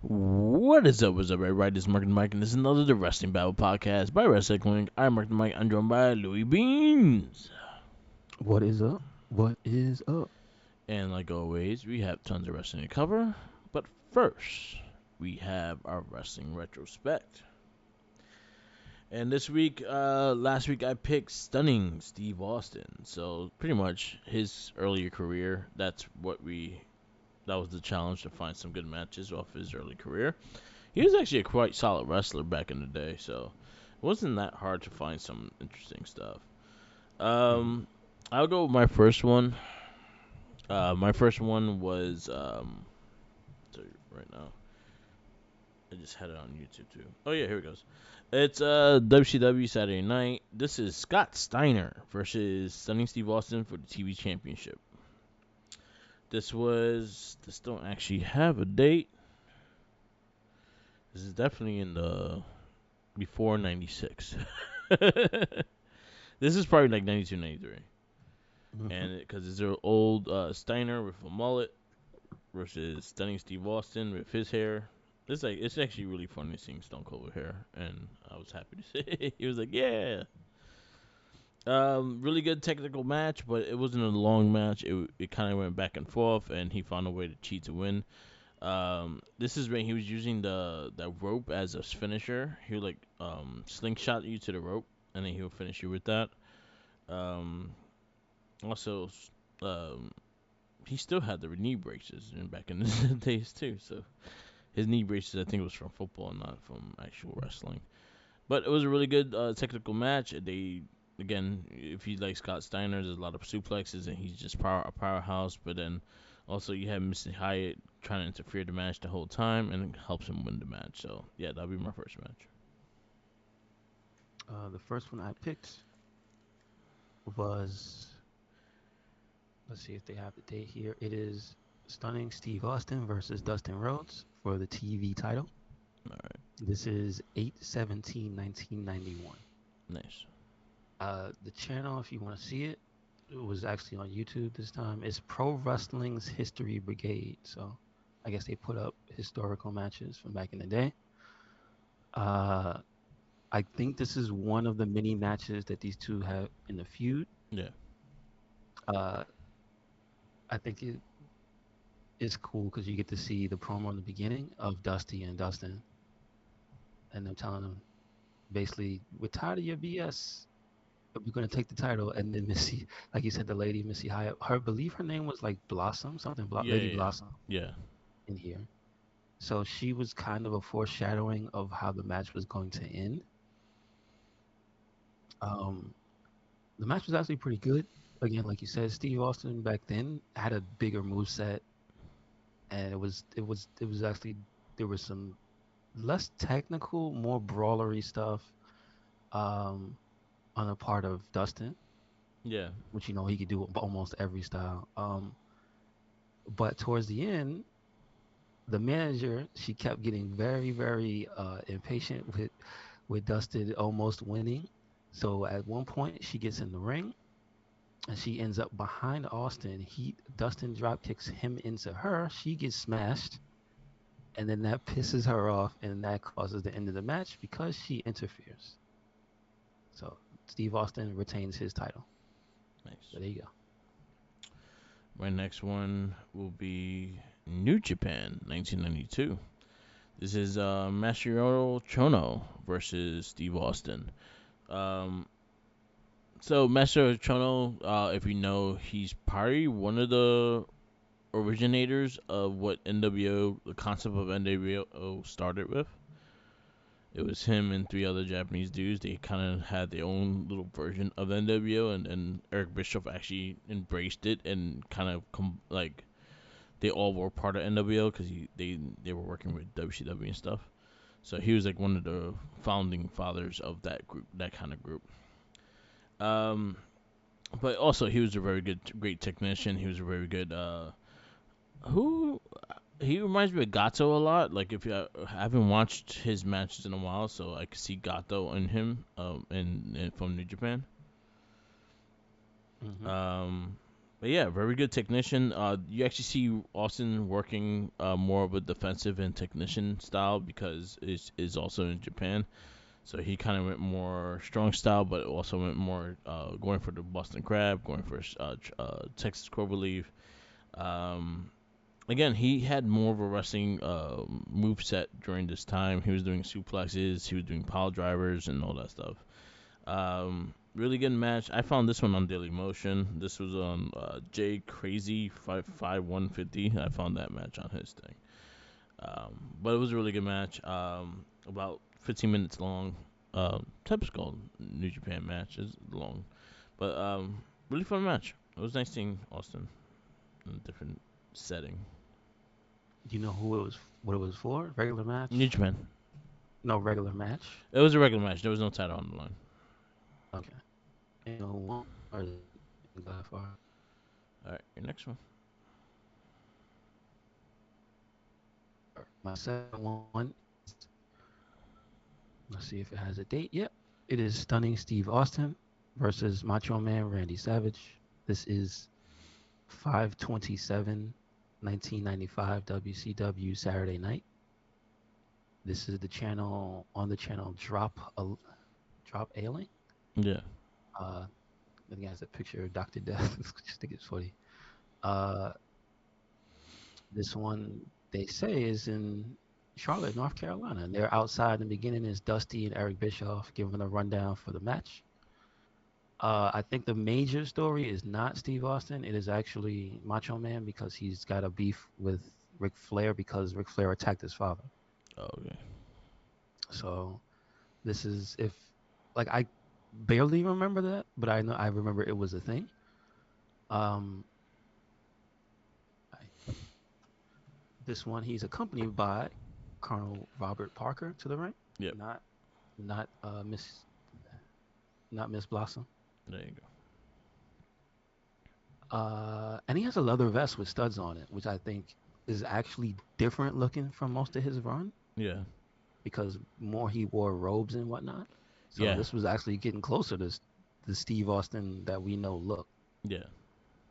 What is up, everybody? This is Mark and Mike, and this is another The Wrestling Babble podcast by Wrestling. I'm Mark and Mike. I'm joined by Louis Beans. What is up? What is up? And like always, we have tons of wrestling to cover. But first, we have our wrestling retrospect. And this week, last week, I picked Stunning Steve Austin. So pretty much his earlier career. That was the challenge to find some good matches off his early career. He was actually a quite solid wrestler back in the day, so it wasn't that hard to find some interesting stuff. hmm Um, I'll go with my first one. My first one was tell you right now. I just had it on YouTube too. Oh yeah, here it goes. It's WCW Saturday Night. This is Scott Steiner versus Stunning Steve Austin for the TV Championship. This don't actually have a date. This is definitely in the before '96. This is probably like 92, 93. hmm And because it's an old Steiner with a mullet versus Stunning Steve Austin with his hair. It's actually really funny seeing Stone Cold with hair, and I was happy to say he was like, yeah. Really good technical match, but it wasn't a long match. It kind of went back and forth, and he found a way to cheat to win. This is when he was using the rope as a finisher. He would like slingshot you to the rope, and then he would finish you with that. Um, Also, um, he still had the knee braces back in the days too. So his knee braces, I think, was from football, and not from actual wrestling. But it was a really good technical match. They again, if you like Scott Steiner, there's a lot of suplexes, and he's just a powerhouse. But then also you have Missy Hyatt trying to interfere the match the whole time, and it helps him win the match. So yeah, that'll be my first match. The first one I picked was, let's see if they have the date here. It is Stunning Steve Austin versus Dustin Rhodes for the TV title. All right, This is 8/17/1991. nice. The channel, if you want to see it, it was actually on YouTube this time. It's Pro Wrestling's History Brigade. So I guess they put up historical matches from back in the day. Uh, I think this is one of the many matches that these two have in the feud. Yeah, Uh, I think it's cool because you get to see the promo in the beginning of Dusty and Dustin, and them telling them basically, "We're tired of your BS. But we're gonna take the title." And then Missy, like you said, the lady Missy Hyatt, her believe her name was like Blossom, something, yeah, Lady yeah, Blossom yeah. in here. So she was kind of a foreshadowing of how the match was going to end. Um, the match was actually pretty good. Again, like you said, Steve Austin back then had a bigger move set, and it was actually there was some less technical, more brawlery stuff um, on the part of Dustin, Yeah. which he could do almost every style. But towards the end, the manager she kept getting very very impatient with Dustin almost winning. So at one point, she gets in the ring and she ends up behind Austin. Dustin drop kicks him into her. She gets smashed, and then that pisses her off, and that causes the end of the match because she interferes. So Steve Austin retains his title. Nice. So there you go. My next one will be New Japan, 1992. This is Masahiro Chono versus Steve Austin. Um, so Masahiro Chono, if you know, he's probably one of the originators of what NWO, the concept of NWO started with. It was him and three other Japanese dudes. They kind of had their own little version of NWO, and Eric Bischoff actually embraced it and kind of like they all were part of NWO because they were working with WCW and stuff. So he was like one of the founding fathers of that group, that kind of group. Um, but also he was a very great technician. He was a very good who he reminds me of Gato a lot. Like if you I haven't watched his matches in a while, so I could see Gato in him, in from New Japan. hmm Um, But yeah, very good technician. You actually see Austin working more of a defensive and technician style because is also in Japan. So he kind of went more strong style, but also went more going for the Boston Crab, going for Texas Clover Leaf. Um, Again, he had more of a wrestling move set during this time. He was doing suplexes, he was doing pile drivers, and all that stuff. Really good match. I found this one on Daily Motion. This was on Jay Crazy 55150. I found that match on his thing. But it was a really good match. About 15 minutes long. Typical New Japan match. It's long, but really fun match. It was nice seeing Austin in a different setting. Do you know who it was? What it was for? Regular New match? Japan. No regular match. It was a regular match. There was no title on the line. Okay. You know who won? Or go that far? All right, your next one. My second one. Let's see if it has a date. Yep. It is Stunning Steve Austin versus Macho Man Randy Savage. This is 5/27, 1995 WCW Saturday night. This is the channel on the channel Drop Ailing. Yeah. I think it has a picture of Dr. Death. Just think it's funny. Uh, this one they say is in Charlotte, North Carolina. And they're outside in the beginning is Dusty and Eric Bischoff giving a rundown for the match. I think the major story is not Steve Austin. It is actually Macho Man because he's got a beef with Ric Flair because Ric Flair attacked his father. Okay. So this is if like I barely remember that, but I know I remember it was a thing. Um, this one he's accompanied by Colonel Robert Parker to the ring, Yep. not not Miss not Miss Blossom. There you go. And he has a leather vest with studs on it, which I think is actually different looking from most of his run Yeah. because more he wore robes and whatnot. So Yeah. this was actually getting closer to the Steve Austin that we know look. Yeah.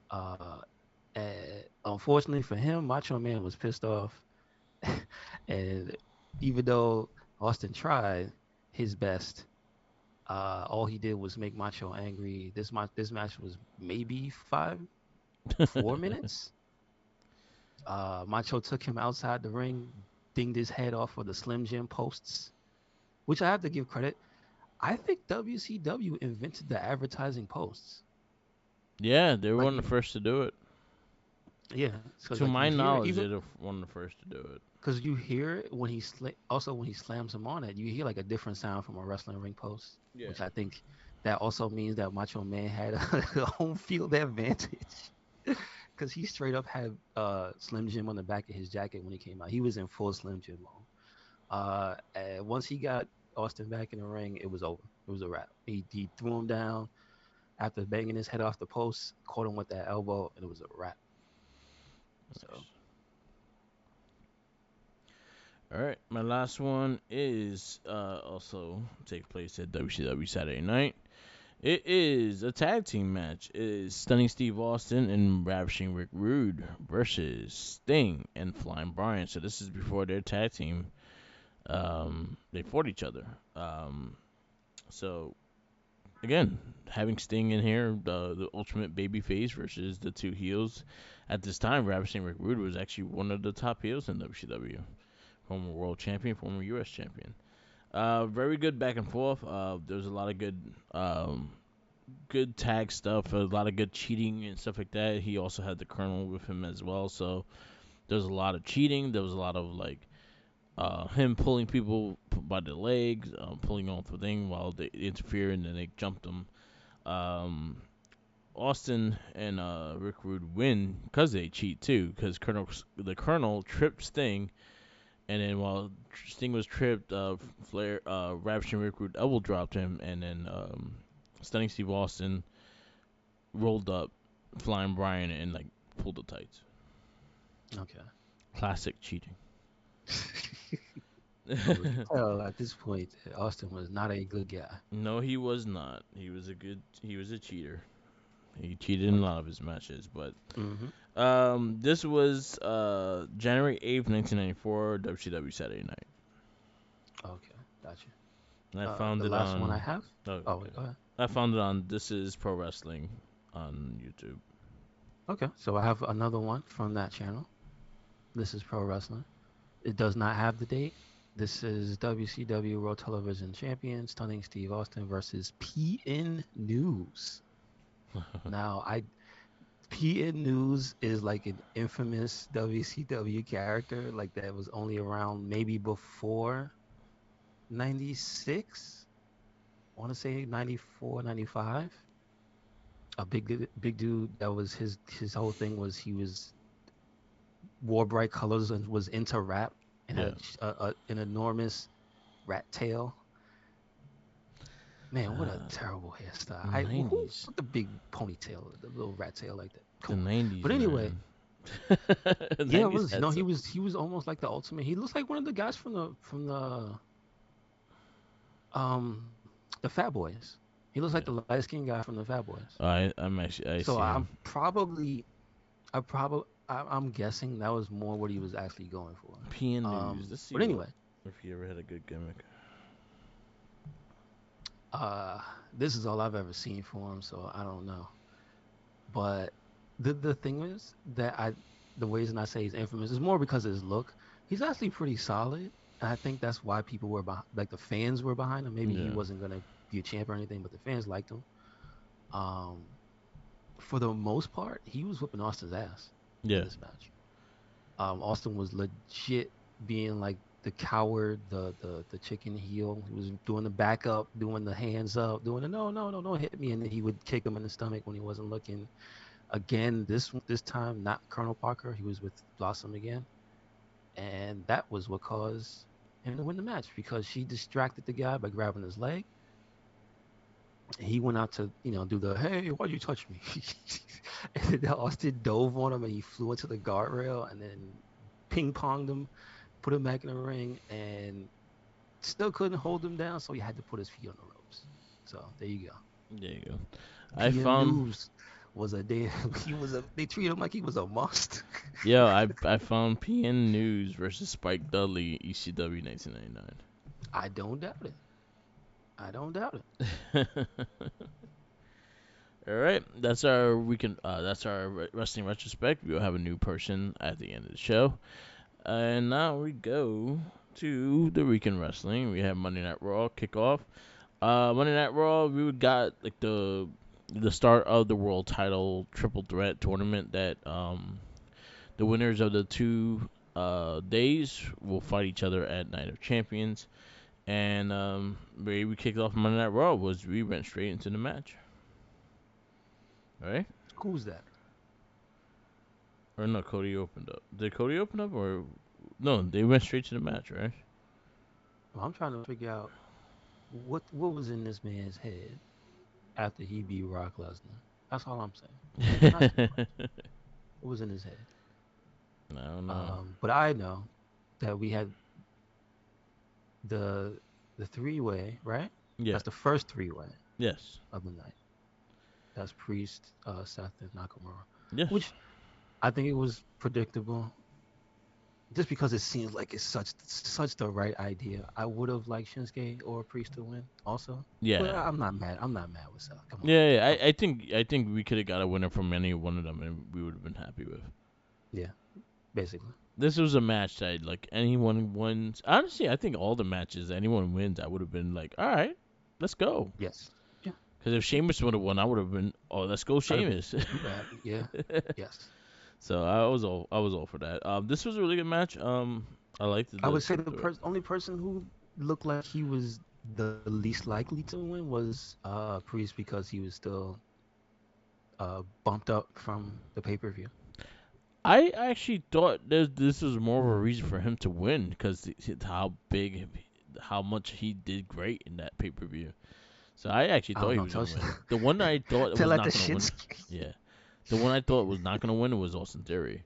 Uh, Unfortunately for him, Macho Man was pissed off, and even though Austin tried his best, all he did was make Macho angry. This match was maybe 4 minutes. Macho took him outside the ring, dinged his head off of the Slim Jim posts, which I have to give credit. I think WCW invented the advertising posts. Yeah, they were Like one of you, the first to do it. yeah, because To like you my hear it, knowledge, even they're one of the first to do it. because you hear it when also when he slams him on it, you hear like a different sound from a wrestling ring post, Yeah. which I think that also means that Macho Man had a home field advantage. Because he straight up had Slim Jim on the back of his jacket when he came out. He was in full Slim Jim mode. And once he got Austin back in the ring, it was over. It was a wrap. He threw him down after banging his head off the post, caught him with that elbow, and it was a wrap. So Nice. All right, my last one is also take place at WCW Saturday Night. It is a tag team match. It is Stunning Steve Austin and Ravishing Rick Rude versus Sting and Flying Brian. So this is before their tag team. They fought each other. So again, having Sting in here, the ultimate babyface versus the two heels. At this time, Ravishing Rick Rude was actually one of the top heels in WCW. Former world champion, former U.S. champion. Very good back and forth. There was a lot of good tag stuff, a lot of good cheating and stuff like that. He also had the Colonel with him as well, so there was a lot of cheating. There was a lot of like him pulling people by the legs, pulling off the thing while they interfere and then they jumped him. Um, Austin and Rick Rude win because they cheat too, because the Colonel tripped Sting, and then while Sting was tripped, Flair, Ravishing Rick Rude elbow dropped him, and then Stunning Steve Austin rolled up Flying Brian and like pulled the tights. okay. Classic cheating. So we can tell at this point Austin was not a good guy. No, he was not. He was a cheater. He cheated in a lot of his matches, but Mm-hmm. this was January 8th, 1994, WCW Saturday Night. Okay, gotcha. And I found The it last one I on. have. Oh, Oh, okay. wait, go ahead. I found it on This Is Pro Wrestling on YouTube. Okay, so I have another one from that channel. This is Pro Wrestling. It does not have the date. This is WCW World Television Champion Stunning Steve Austin versus PN News. Now, I PN News is like an infamous WCW character, like that was only around maybe before 96. I want to say 94, 95. A big dude that was his whole thing was he was wore bright colors and was into rap and Yeah. had an enormous rat tail. Man, what a Uh, terrible hairstyle. Who 90s. put the big ponytail, the little rat tail like that? The Come on. But 90s, anyway, man. yeah, it 90s was. had No, some. he was almost like the ultimate. He looks like one of the guys um the Fat Boys. He looks like Yeah. the light skinned guy from the Fat Boys. I So see him. I'm guessing that was more what he was actually going for. PN News. Let's see But what anyway, if he ever had a good gimmick. uh, this is all I've ever seen for him, so I don't know. But the thing is that the reason I say he's infamous is more because of his look. He's actually pretty solid, and I think that's why people were like the fans were behind him. Maybe he Yeah. wasn't gonna be a champ or anything, but the fans liked him. Um, for the most part, he was whipping Austin's ass in Yeah. this match. Austin was legit being like the coward, the chicken heel. He was doing the back up, doing the hands up, doing the no, don't hit me, and then he would kick him in the stomach when he wasn't looking. Again, this time not Colonel Parker. He was with Blossom again, and that was what caused him to win the match because she distracted the guy by grabbing his leg. He went out to do the hey, why'd you touch me? And then Austin dove on him and he flew into the guardrail and then ping ponged him, put him back in the ring, and still couldn't hold him down, so he had to put his feet on the ropes. So there you go. There you go. I PM found. News was a damn. They treated him like he was a must. Yeah, I found PN News versus Spike Dudley ECW 1999. I don't doubt it. I don't doubt it. All right, that's our weekend. That's our wrestling retrospect. We'll have a new person at the end of the show, and now we go to the weekend wrestling. We have Monday Night Raw kickoff. Monday Night Raw, we got like the start of the world title triple threat tournament that the winners of the two days will fight each other at Night of Champions. And where we kicked off Monday Night Raw was we went straight into the match. Right? Who's that? Or no, Cody opened up. Did Cody open up or no? They went straight to the match, right? Well, I'm trying to figure out what was in this man's head after he beat Brock Lesnar. That's all I'm saying. Not too much. I What was in his head? don't know. But I know that we had the three-way, right? Yeah. That's the first three-way Yes. of the night. That's Priest, Seth, and Nakamura, Yes. which I think it was predictable, just because it seems like it's such the right idea. I would have liked Shinsuke or Priest to win, also, but Yeah. I'm not mad. I'm not mad with Seth. Come on, Yeah, yeah. come on. I think we could have got a winner from any one of them, and we would have been happy with. Yeah, basically. This was a match that like anyone wins. Honestly, I think all the matches anyone wins, I would have been like, all right, let's go. Yes. Yeah. Because if Sheamus would have won, I would have been, oh, let's go I'd have been Sheamus. super happy. Yeah. Yes. So I was all for that. This was a really good match. I liked I the would say the triple threat. only person who looked like he was the least likely to win was Priest because he was still bumped up from the pay-per-view. I actually thought this was more of a reason for him to win because how much he did great in that pay per view. So I actually I thought don't he know. was gonna win. The one that I thought Tell was like the not gonna win, Shinsuke. yeah, the one I thought was not gonna win was Austin Theory.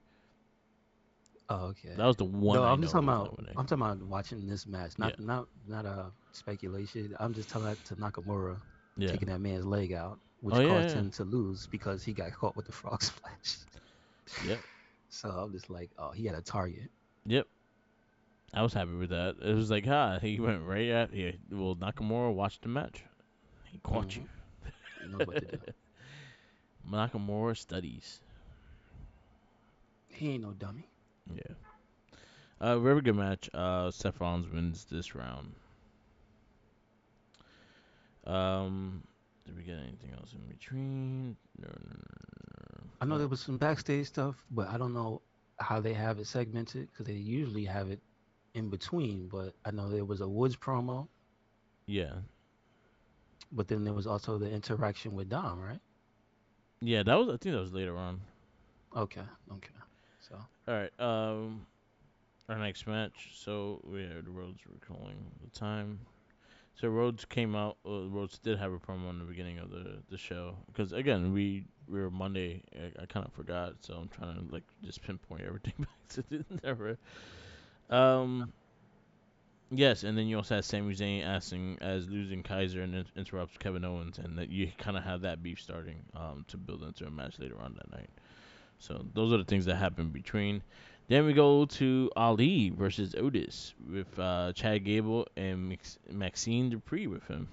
Oh, okay. That was the one No, I I'm just know talking was about. not winning. I'm talking about watching this match, Yeah, not a speculation. I'm just telling that to Nakamura yeah, taking that man's leg out Oh which caused yeah, him to lose because he got caught with the frog splash. yeah, yep, So I'm just like, oh, he had a target. yep. I was happy with that. It was like, he went right at yeah. Well, Nakamura watched the match. He caught you. Hmm. He knows what to do. Nakamura studies. He ain't no dummy. Yeah. Very good match. Seth Rollins wins this round. Um, did we get anything else in between? No, no, no, I know no. there was some backstage stuff, but I don't know how they have it segmented because they usually have it in between. But I know there was a Woods promo, Yeah, but then there was also the interaction with Dom, right? yeah. That was. I think that was later on. Okay, okay. So All right. Our next match. So we had Rhodes recalling the time. So Rhodes came out. Rhodes did have a promo in the beginning of the show because again we were Monday. I kind of forgot, so I'm trying to like just pinpoint everything back to the never. Um. Yes, and then you also had Sami Zayn asking as losing Kaiser and interrupts Kevin Owens, and that you kind of have that beef starting to build into a match later on that night. So those are the things that happened between. Then we go to Ali versus Otis with Chad Gable and Maxine Dupree with him.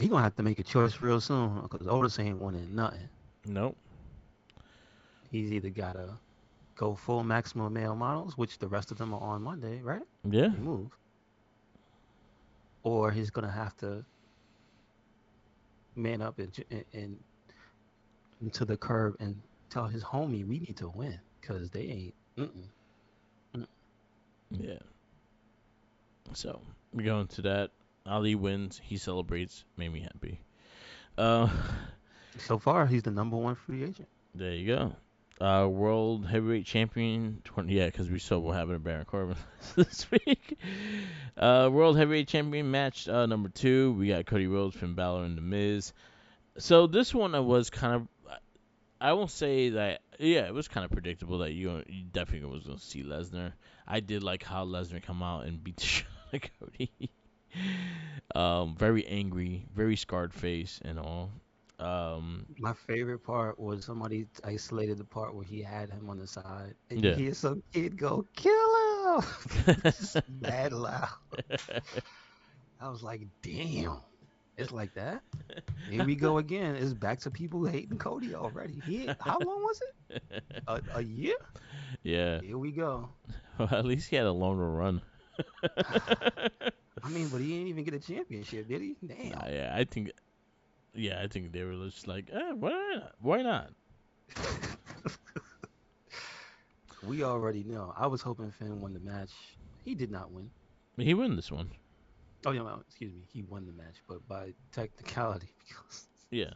he gonna have to make a choice real soon because Otis ain't winning nothing. Nope. He's either gotta go full maximum male models, which the rest of them are on Monday, right? Yeah. They move, or he's gonna have to man up and into the curb and tell his homie we need to win because they ain't. Mm. Yeah. So we go into that. Ali wins. He celebrates. Made me happy. Uh, So far, he's the number one free agent. there you go. World Heavyweight Champion. 20, yeah, because we saw what happened to Baron Corbin this week. World Heavyweight Champion match number 2. We got Cody Rhodes, Finn Balor, and The Miz. So this one was kind of. I won't say that. Yeah, it was kind of predictable that you definitely was gonna see Lesnar. I did like how Lesnar come out and beat the shit out of Cody. Very angry, very scarred face and all. Um, My favorite part was somebody isolated the part where he had him on the side, and you yeah. hear some kid go, "Kill him!" Just mad loud. I was like, "Damn, it's like that." Here we go again. It's back to people hating Cody already. How long was it? A year? Yeah. Here we go. Well, at least he had a longer run. I mean, but he didn't even get a championship, did he? Damn. Nah, yeah, I think. Yeah, I think they were just like, why not? Why not? We already know. I was hoping Finn won the match. He did not win. He won this one. Oh yeah, well, excuse me. He won the match, but by technicality, because Yeah.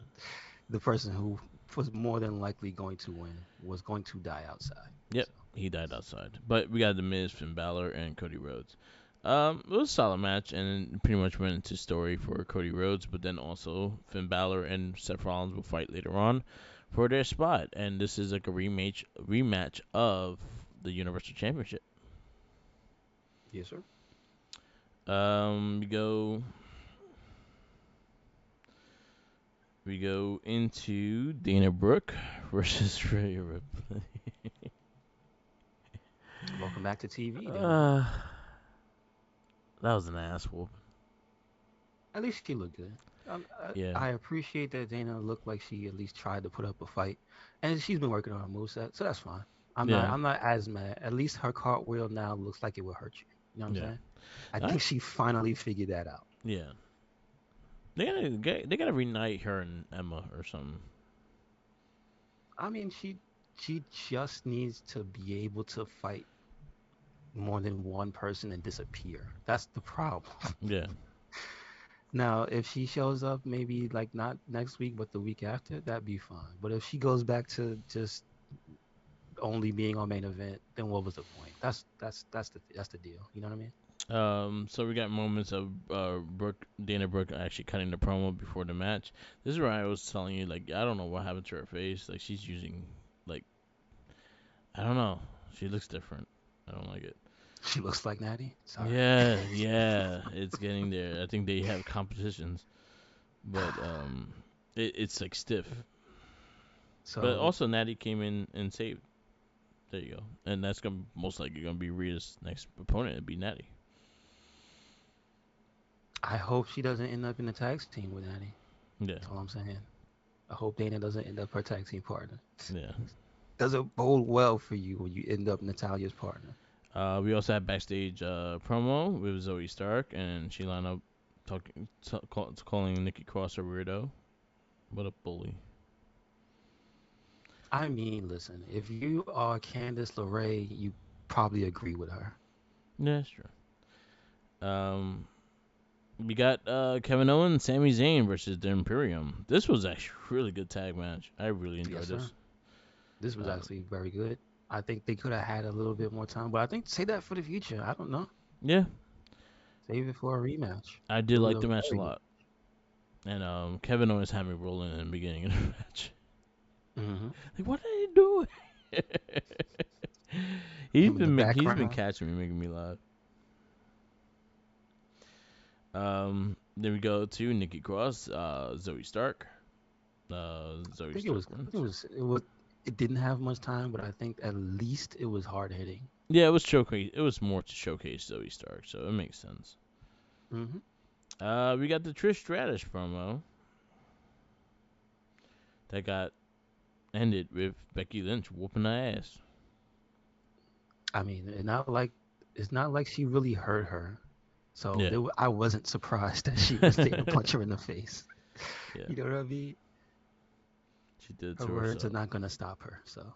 the person who was more than likely going to win was going to die outside. Yep. So He died outside. But we got The Miz, Finn Balor, and Cody Rhodes. It was a solid match, and it pretty much went into story for Cody Rhodes, but then also Finn Balor and Seth Rollins will fight later on for their spot, and this is like a rematch of the Universal Championship. yes, sir. We go into Dana Brooke versus Rhea Ripley. Welcome back to TV, Dana Brooke. uh, that was an ass whoop. At least she looked good. Yeah, I appreciate that Dana looked like she at least tried to put up a fight, and she's been working on her moveset, so that's fine. yeah, I'm not as mad. At least her cartwheel now looks like it will hurt you. You know what I'm yeah. saying? I I, think she finally figured that out. yeah. They gotta reunite her and Emma or something. I mean, she just needs to be able to fight more than one person and disappear. That's the problem. Yeah, Now, if she shows up, maybe like not next week, but the week after, that'd be fine. But if she goes back to just only being on main event, then what was the point? That's the deal. You know what I mean? So we got moments of Dana Brooke actually cutting the promo before the match. This is where I was telling you, like, I don't know what happened to her face. Like, she's using, like, I don't know. She looks different. I don't like it. She looks like Natty. Sorry. Yeah, yeah, it's getting there. I think they have competitions, but it's like stiff. But So also Natty came in and saved. There you go, and that's gonna most likely gonna be Rhea's next opponent. It'd be Natty. I hope she doesn't end up in the tag team with Natty. Yeah, That's all I'm saying. I hope Dana doesn't end up her tag team partner. yeah. Doesn't bode well for you when you end up Natalia's partner. We also had backstage promo with Zoe Stark, and she lined up calling Nikki Cross a weirdo. What a bully. I mean, listen, if you are Candice LeRae, you probably agree with her. Yeah, sure. Um, we got Kevin Owens and Sami Zayn versus the Imperium. This was actually a really good tag match. I really Yes, enjoyed sir. this. This was Uh, actually very good. I think they could have had a little bit more time, but I think say that for the future. I don't know. yeah, Save it for a rematch. I It did was like a the match a very good. lot. And Kevin Owens had me rolling in the beginning of the match. Hmm. Like, what are you doing? Him in the He's been background. catching me, making me laugh. Then we go to Nikki Cross, Zoe Stark. I Zoe think it Stark was. I think wins. it was. It didn't have much time, but I think at least it was hard hitting. Yeah, it was showcase. It was more to showcase Zoe Stark, so it makes sense. Hmm. We got the Trish Stratus promo that got ended with Becky Lynch whooping her ass. I mean, it's not like she really hurt her. So Yeah, I wasn't surprised that she was there to punch her in the face. yeah, You know what I mean? she did it Her to words are herself. not gonna stop her. So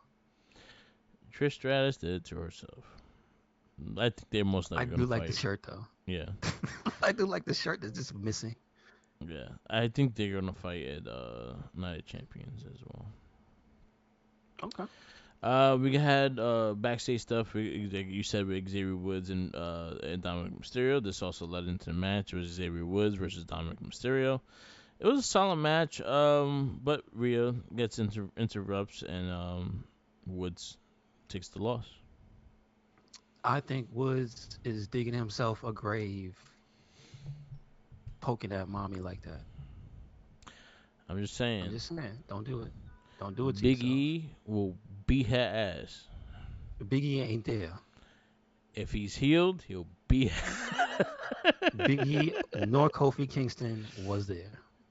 Trish Stratus did it to herself. I think they're most I likely do gonna like the fight. shirt though. Yeah, I do like the shirt that's just missing. yeah. I think they're gonna fight at Night of Champions as well. Okay. We had backstage stuff. Like you said with Xavier Woods and Dominic Mysterio. This also led into the match. It was Xavier Woods versus Dominic Mysterio. It was a solid match. But Rhea gets interrupts and Woods takes the loss. I think Woods is digging himself a grave, poking at mommy like that. I'm just I'm saying, just saying, don't do it. Don't do it to Big yourself. E will beat her ass. Biggie ain't there. If he's healed, he'll beat. Biggie nor Kofi Kingston was there.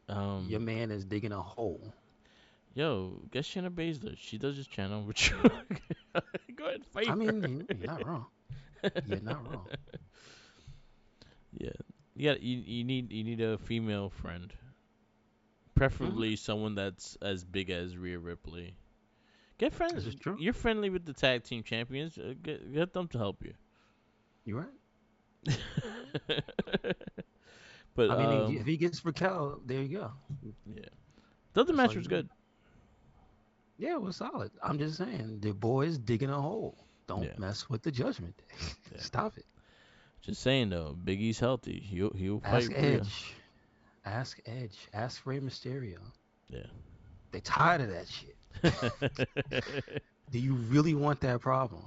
Your um, man is digging a hole. Yo, get Shayna Baszler. She does this channel with you. Go ahead and I fight her. mean, you're not wrong. You're not wrong. Yeah, you need a female friend, Hmm. preferably someone that's as big as Rhea Ripley. Get This friends. is true. You're friendly with the tag team champions. Get them to help you. You're right. But I mean, if he gets Raquel, there you go. yeah, the other That's all match you was need. good. Yeah, it was solid. I'm just saying, the boy is digging a hole. Don't Yeah, mess with the Judgment Day. yeah. Stop it. Just saying though, Big E's healthy. He'll fight Ask Rhea. Edge. Ask Edge. Ask Rey Mysterio. Yeah. They tired of that shit. Do you really want that problem?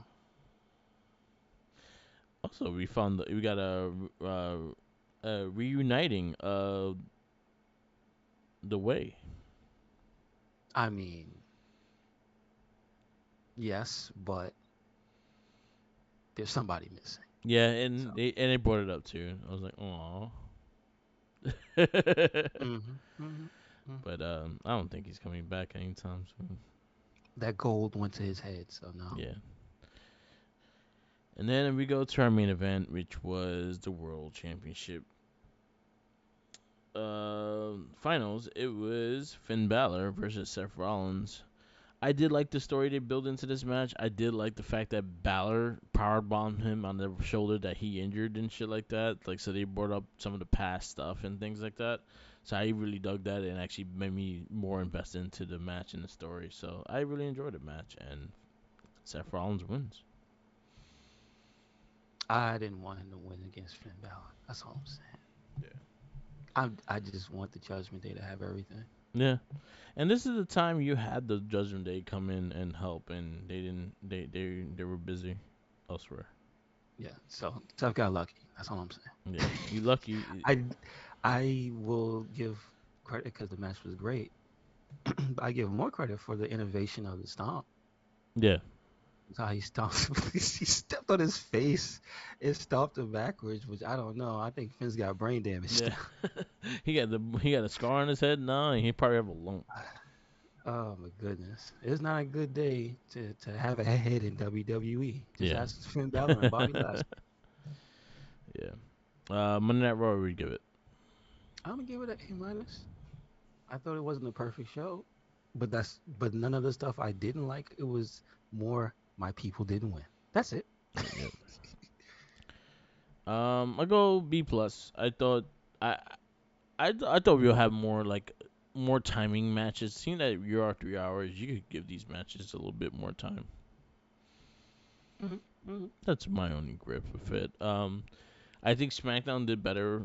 Also, we got a reuniting the way. I mean, yes, but there's somebody missing. Yeah, So, and they brought it up too. I was like, oh. hmm hmm hmm But I don't think he's coming back anytime soon. that gold went to his head. So no. Yeah. And then we go to our main event, which was the World Championship finals. It was Finn Balor versus Seth Rollins. I did like the story they built into this match. I did like the fact that Balor powerbombed him on the shoulder that he injured and shit like that. Like, so they brought up some of the past stuff and things like that. So I really dug that and actually made me more invested into the match and the story. So I really enjoyed the match and Seth Rollins wins. I didn't want him to win against Finn Balor. That's all I'm saying. Yeah. I just want the Judgment Day to have everything. Yeah. And this is the time you had the Judgment Day come in and help, and they didn't. They were busy elsewhere. Yeah. So Seth got lucky. That's all I'm saying. Yeah, you lucky. I I will give. credit because the match was great. I give more credit for the innovation of the stomp. Yeah, How he stomped, he stepped on his face and stomped him backwards, which I don't know. I think Finn's got brain damage. yeah. He got a scar on his head. No, he probably have a lump. Oh my goodness. It's not a good day to have a head in WWE. Just Yeah, ask Finn Balor and Bobby Lashley. yeah. Monday Night Raw, we give it. I'm gonna give it an A minus. I thought it wasn't a perfect show, but none of the stuff I didn't like. It was more my people didn't win. That's it. Yep, yep. I go B plus. I I thought we would have more like more timing matches. Seeing that you are 3 hours, you could give these matches a little bit more time. Hmm. Hmm. That's my only grip with it. I think SmackDown did better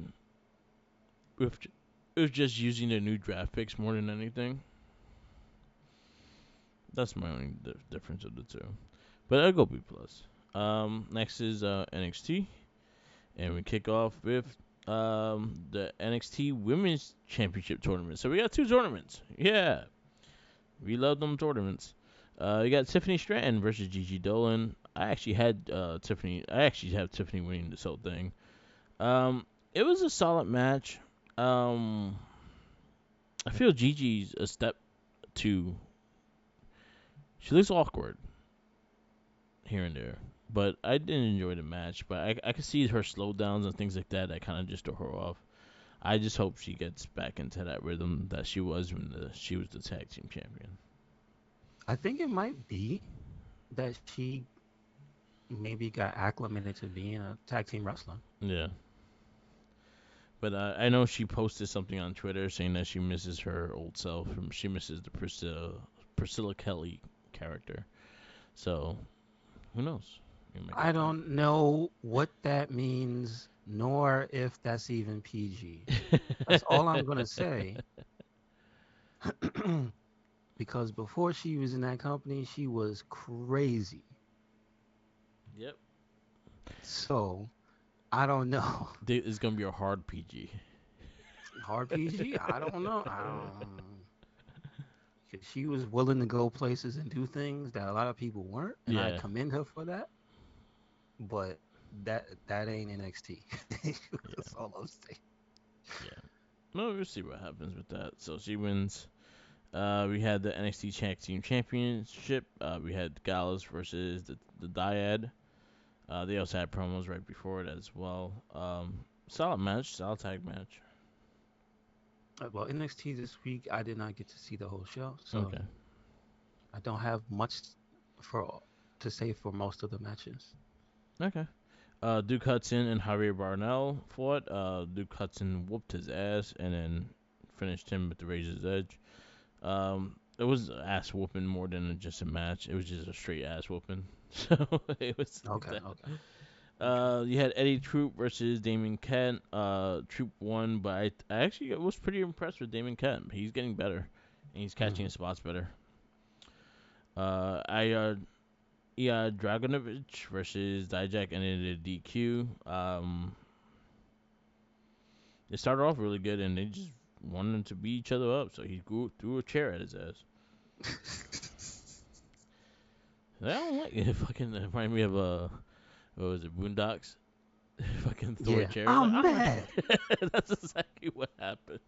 with just using the new draft picks more than anything. That's my only difference of the two. But I'll go B plus. Next is NXT, and we kick off with the NXT Women's Championship tournament. So we got two tournaments. Yeah, we love them tournaments. You got Tiffany Stratton versus Gigi Dolan. I actually had Tiffany. I actually have Tiffany winning this whole thing. It was a solid match. Um, I feel Gigi's a step too. She looks awkward here and there, but I didn't enjoy the match. But I could see her slowdowns and things like that. That kind of just threw her off. I just hope she gets back into that rhythm that she was when she was the tag team champion. I think it might be that she maybe got acclimated to being a tag team wrestler. Yeah. But I know she posted something on Twitter saying that she misses her old self. She misses the Priscilla Kelly character. So who knows? We might I get don't know what that means, nor if that's even PG. That's all I'm that. gonna say. Because before she was in that company, she was crazy. Yep. So I don't know. It's gonna be a hard PG. Hard PG? I don't know. I don't. 'Cause she was willing to go places and do things that a lot of people weren't, and I Yeah. commend her for that. But that ain't NXT. Yeah. That's all I'm saying. Yeah. No, we'll see what happens with that. So she wins. We had the NXT Tag Team Championship. We had Gallus versus the Dyad. They also had promos right before it as well. Solid match, solid tag match. Well, NXT this week, I did not get to see the whole show, so Okay. I don't have much for to say for most of the matches. Okay. Duke Hudson and Javier Barnell fought. Duke Hudson whooped his ass and then finished him with the Razor's Edge. It was ass whooping more than just a match. It was just a straight ass whooping. So it was Okay, that. okay, okay. You had Eddie Troop versus Damon Kent. Troop won, but I actually was pretty impressed with Damon Kent. He's getting better, and he's catching Hmm. his spots better. I Yeah, Dragonovich versus Dijak ended in a DQ. They started off really good, and they just wanted to beat each other up. So he threw a chair at his ass. I don't like it. Fucking remind me of what was it, Boondocks? Fucking throw a Yeah, chair. Like I'm I'm mad. mad. That's exactly what happened.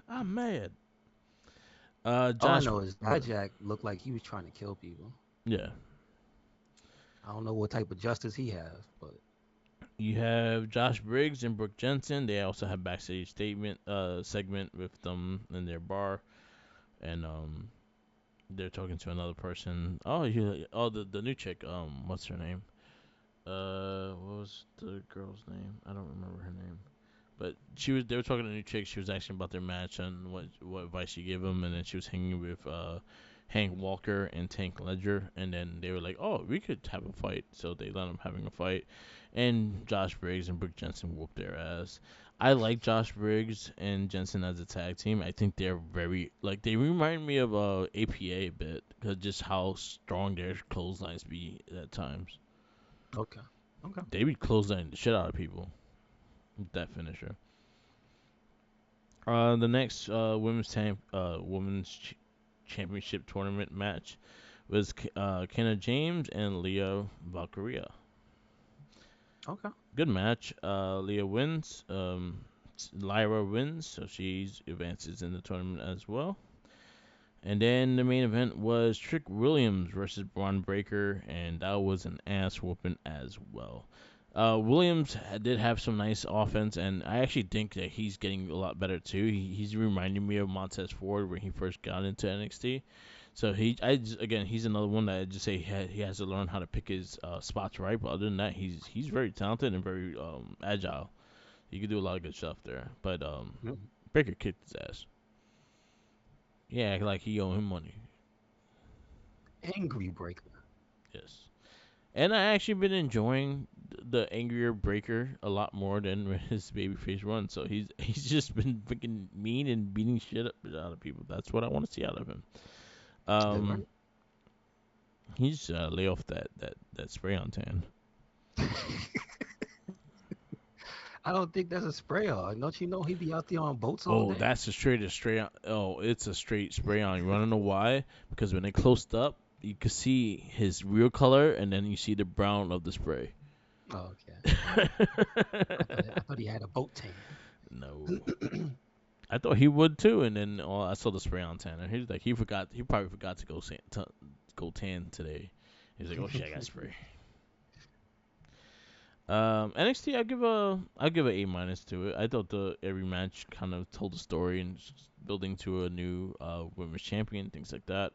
I'm mad. All I Josh. know is Jack looked like he was trying to kill people. Yeah. I don't know what type of justice he has, but You have Josh Briggs and Brooke Jensen. They also have backstage statement segment with them in their bar, and they're talking to another person. The new chick. What's her name? What was the girl's name? I don't remember her name. But they were talking to a new chick. She was asking about their match and what advice she gave them, and then she was hanging with Hank Walker and Tank Ledger, and then they were like, "Oh, we could have a fight." So they let them having a fight, and Josh Briggs and Brooke Jensen whooped their ass. I like Josh Briggs and Jensen as a tag team. I think they're very like they remind me of APA a bit, cause just how strong their clotheslines be at times. okay, okay. They be clotheslining the shit out of people with that finisher. The next women's championship tournament match was Kenna James and Leah Valkyria. Okay. Good match. Leah wins. Lyra wins, so she advances in the tournament as well. And then the main event was Trick Williams versus Braun Breaker, and that was an ass whooping as well. Williams did have some nice offense, and I actually think that he's getting a lot better too. He's reminding me of Montez Ford when he first got into NXT. So again, he's another one that I just say he has to learn how to pick his spots right. But other than that, he's very talented and very agile. He can do a lot of good stuff there. But Mhm. Breaker kicked his ass. Yeah, like he owed him money. Angry Breaker. Yes. And I actually been enjoying the angrier Breaker a lot more than his babyface run. So he's just been freaking mean and beating shit up out of people. That's what I want to see out of him. Good right. Um, he's lay off that spray on tan. I don't think that's a spray on. Don't you know he be out there on boats all Oh, day? that's a straight on. Oh, it's a straight spray on. You wanna know why? Because when they closed up, you could see his real color, and then you see the brown of the spray. Oh, okay. I thought he had a boat tan. No. I thought he would too, and then I saw the spray on tan, and he's like, he forgot, he probably forgot to go tan today. He's like, oh shit, I got spray. NXT, I give a A minus to it. I thought the every match kind of told a story and building to a new women's champion, things like that.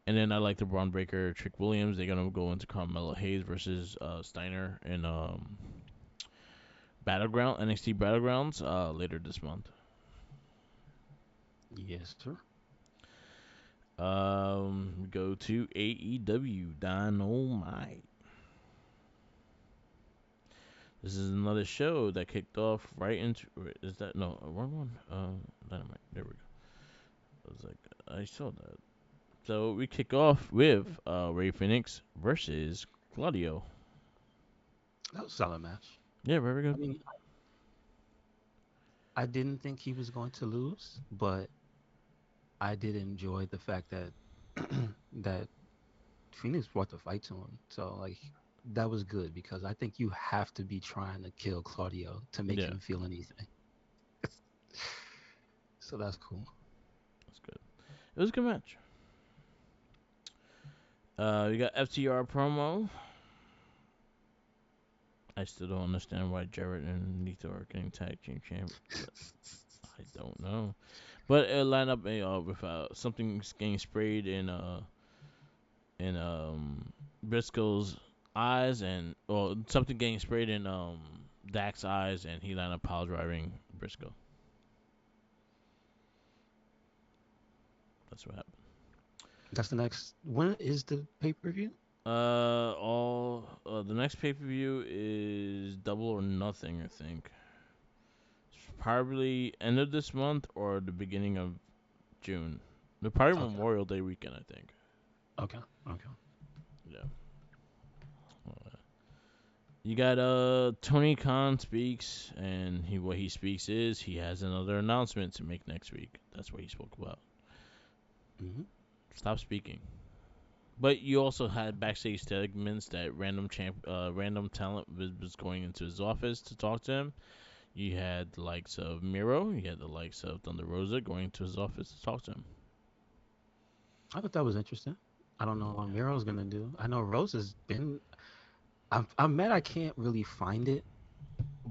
And then I like the Braun Breaker, Trick Williams. They're gonna go into Carmelo Hayes versus Steiner in Battleground NXT Battlegrounds later this month. Yes, sir. Go to AEW Dynamite. This is another show that kicked off right into. Is that no wrong one? Dynamite. There we go. I was like, I saw that. So we kick off with Ray Phoenix versus Claudio. That was a solid match. Yeah, very I good. mean, I didn't think he was going to lose, but I did enjoy the fact that that Phoenix brought the fight to him. So like that was good because I think you have to be trying to kill Claudio to make Yeah, him feel anything. So that's cool. that's good. It was a good match. We got FTR promo. I still don't understand why Jarrett and Nito are getting tag team champ. But I don't know. But it lined up with something getting sprayed in Briscoe's eyes and something getting sprayed in Dak's eyes and he lined up pile driving Briscoe. That's what happened. That's the next. When is the pay per view? All the next pay per view is Double or Nothing. I think it's probably end of this month or the beginning of June. The probably Okay. Memorial Day weekend. I think. Okay. Okay. Yeah. You got Tony Khan speaks, and what he speaks is he has another announcement to make next week. That's what he spoke about. Hmm. Stop speaking. But you also had backstage segments that random talent was going into his office to talk to him. You had the likes of Miro, you had the likes of Thunder Rosa going to his office to talk to him. I thought that was interesting. I don't know what Yeah, Miro's gonna do. I know Rose has been. I'm mad I can't really find it,